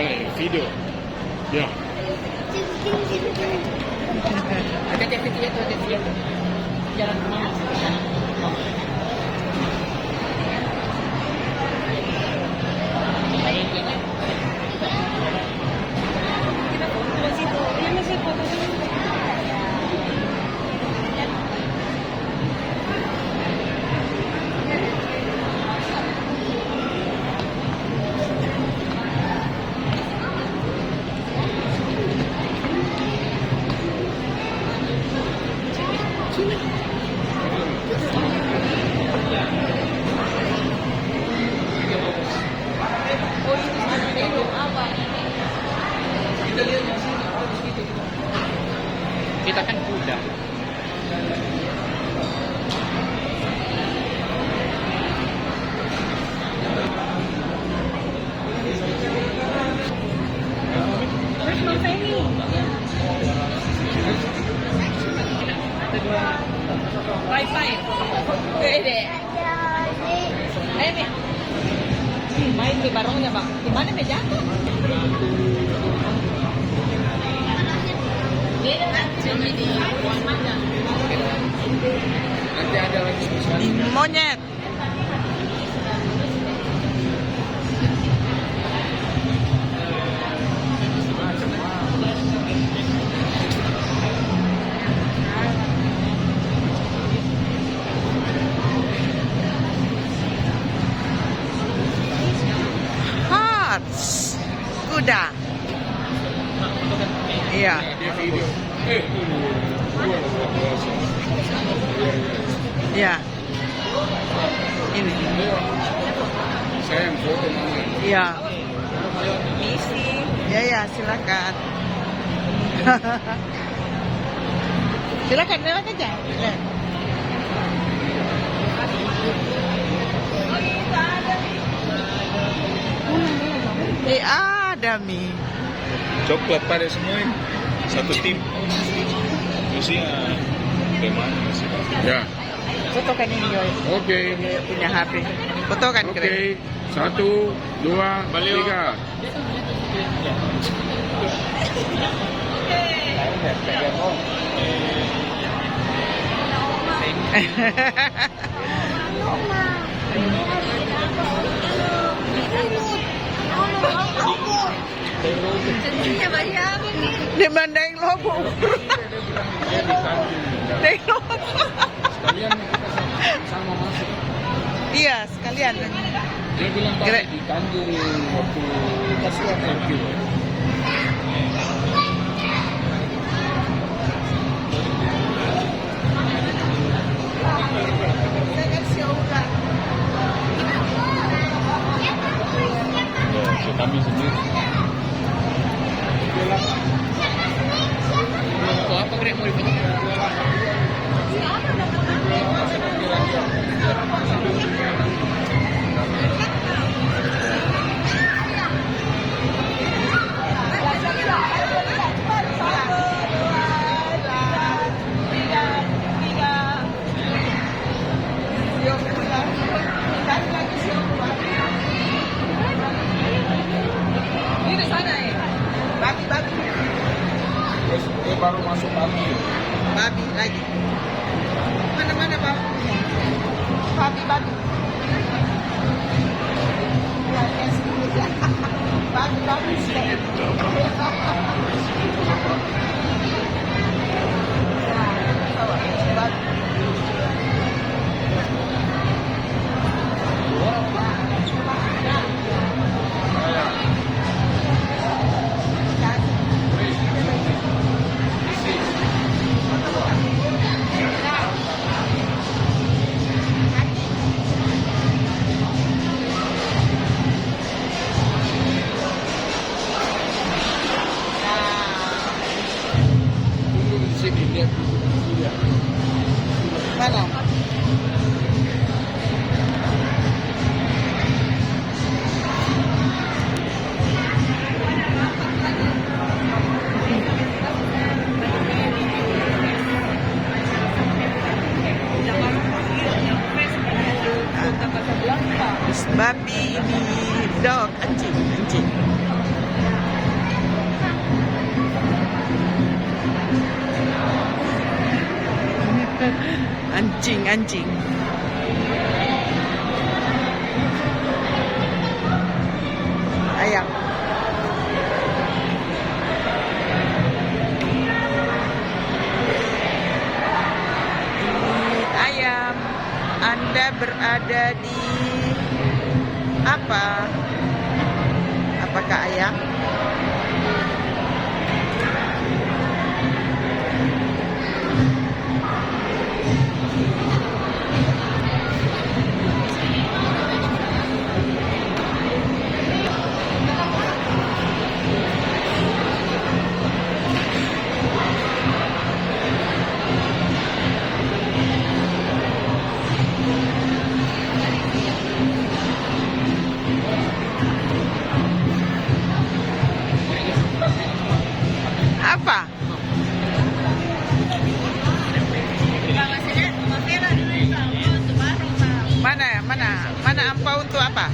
Vale, video. Ya. Hati-hati dia tuh. Jalan kemana? Kita kan kuda. Wifi. Pwede. Ayun eh. Main di barongnya bang. Di mana meja? Nanti ada lagi spesial. Monyet. Horse. Kuda. Iya. Dia video. Iya. Ini. Saya yang foto mama. Iya. Misi. Ya, silakan. Silakan lewat aja. Lihat. Ada Mi. Coklat pada semua ini. Satu tim. Isinya temanya sih. Ya. Foto kan ini Yoy. Oke. Punya HP. Foto kan keren. Oke. 1, 2, 3. Di Mandeng Lobo. Mandeng Lobo. Sekalian kita sama masuk. Iya, sekalian. Dia bilang tadi di Tanjung waktu kasihan review. Kami sendiri. Kok apa kira mau difoto? Ini sana ya. Babi. Terus dia baru masuk pagi. Babi lagi. Mana babi? Babi. Babi. Mana? Babi ini dog anjing. Anjing. Ayam. Ini ayam. Anda berada di apa? Apakah ayam? Apa? Mana ampau untuk apa?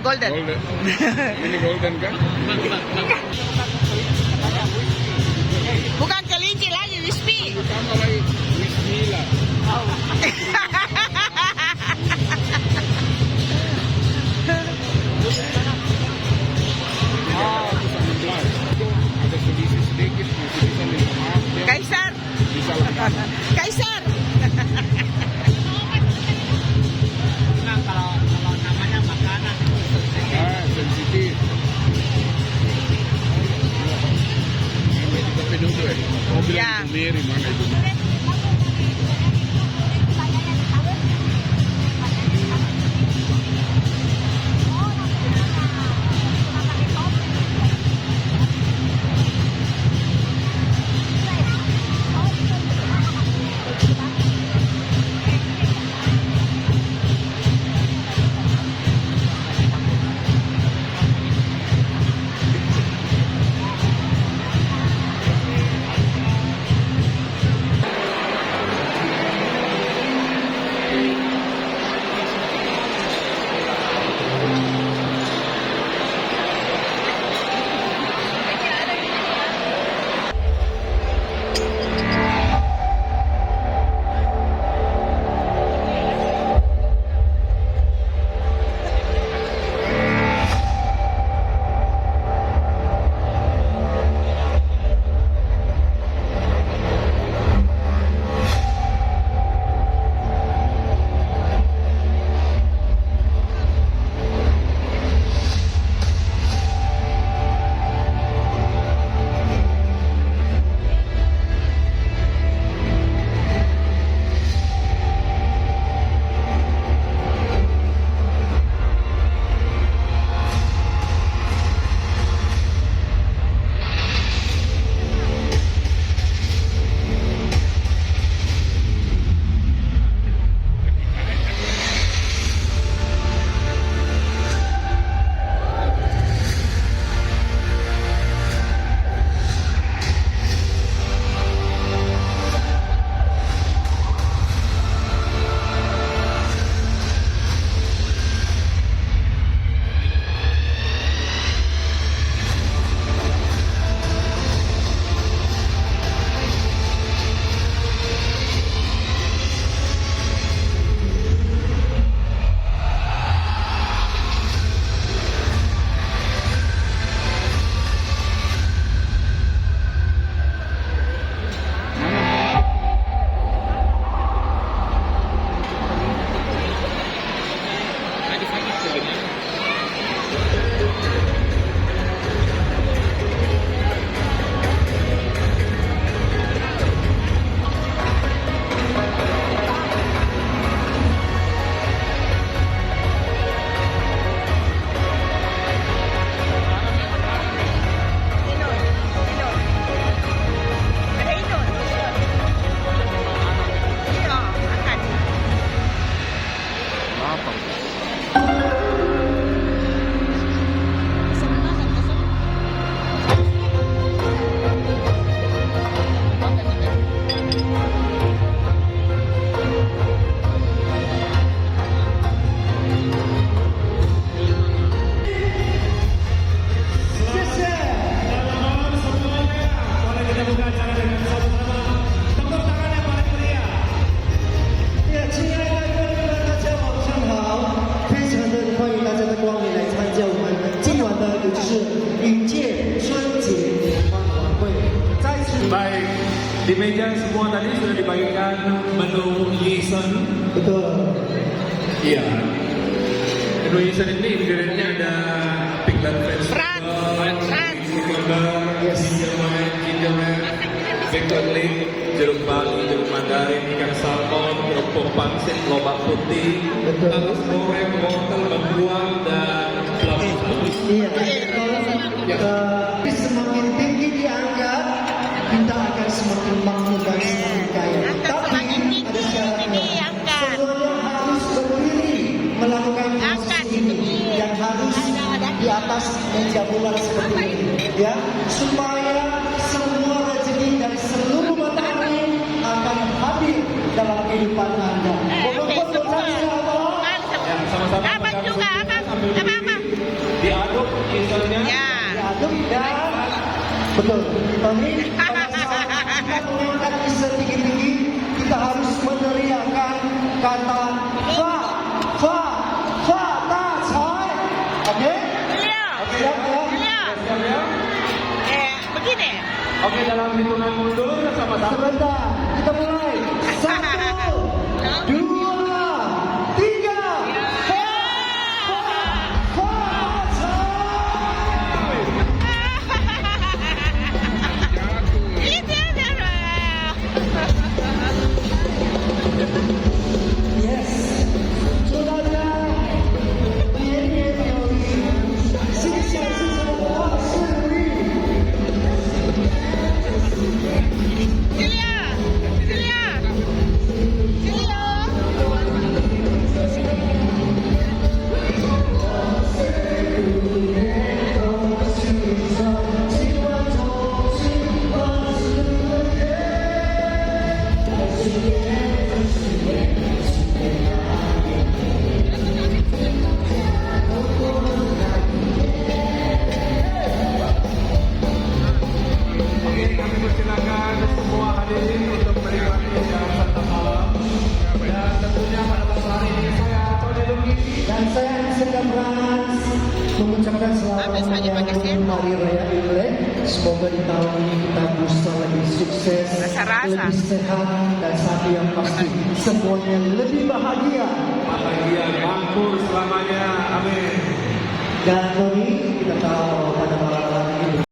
golden. Golden. Ini golden kan? Bukan kelinci lagi, wispy. Sama lagi. Bismillah. Ada selisih sedikit, masih bisa minta maaf. Ya. Kaisar. Bisa lah. Kaisar. Nah, kalau namanya makanan Sensitif. Ini juga penuh ya. Mau bilang Ya. itu Mary, mana itu? Baik, di meja semua tadi sudah dibagikan menu Yisen. Betul. Iya. Menu Yisen ini ingredientnya ada piglet vegetable, cucumber, ginger man, bacon leaf, jeruk bali, jeruk mandarin, ikan salmon, kerupuk pangsit, lobak putih, talas goreng, wortel, bengkuang, dan pelabu halus. Iya. Kalau semakin tinggi diangkat, kita akan semakin makmur dan semakin kaya. Tapi ada syaratnya. Semuanya harus berdiri melakukan proses ini yang harus di atas meja bulan seperti ini, ya, supaya semua rezeki dari seluruh matahari akan hadir dalam kehidupan Anda. Ya, sama-sama. Abang juga, abang. Betul. Tapi pada saat kita mengangkat Isra tinggi-tinggi, kita harus meneriakkan kata fa, fa, fa, ta, cai. Oke? Julio. Siap ya? Julio. Siap ya? Begini. Oke, dalam hitungan mundur sama-sama. Sebentar, kita mulai. 1, 2, 3. Fa, fa, fa, cai. Gitu ya. Yes. Saudara, ini teori sukses sesebuah sendiri. Julio. Julio. Julio. Oke, kami persilakan semua hadirin untuk menikmati wisata malam. Dan tentunya pada malam hari ini saya Tony Luki. Dan saya Serkan Brans mengucapkan selamat menyambut Hari Raya Imlek. Semoga di tahun ini kita bisa lebih sukses, Rasa-rasa. lebih sehat, dan satu yang pasti semuanya lebih bahagia. Bahagia, makmur selamanya. Amin. Dan Tony, kita tahu pada malam hari ini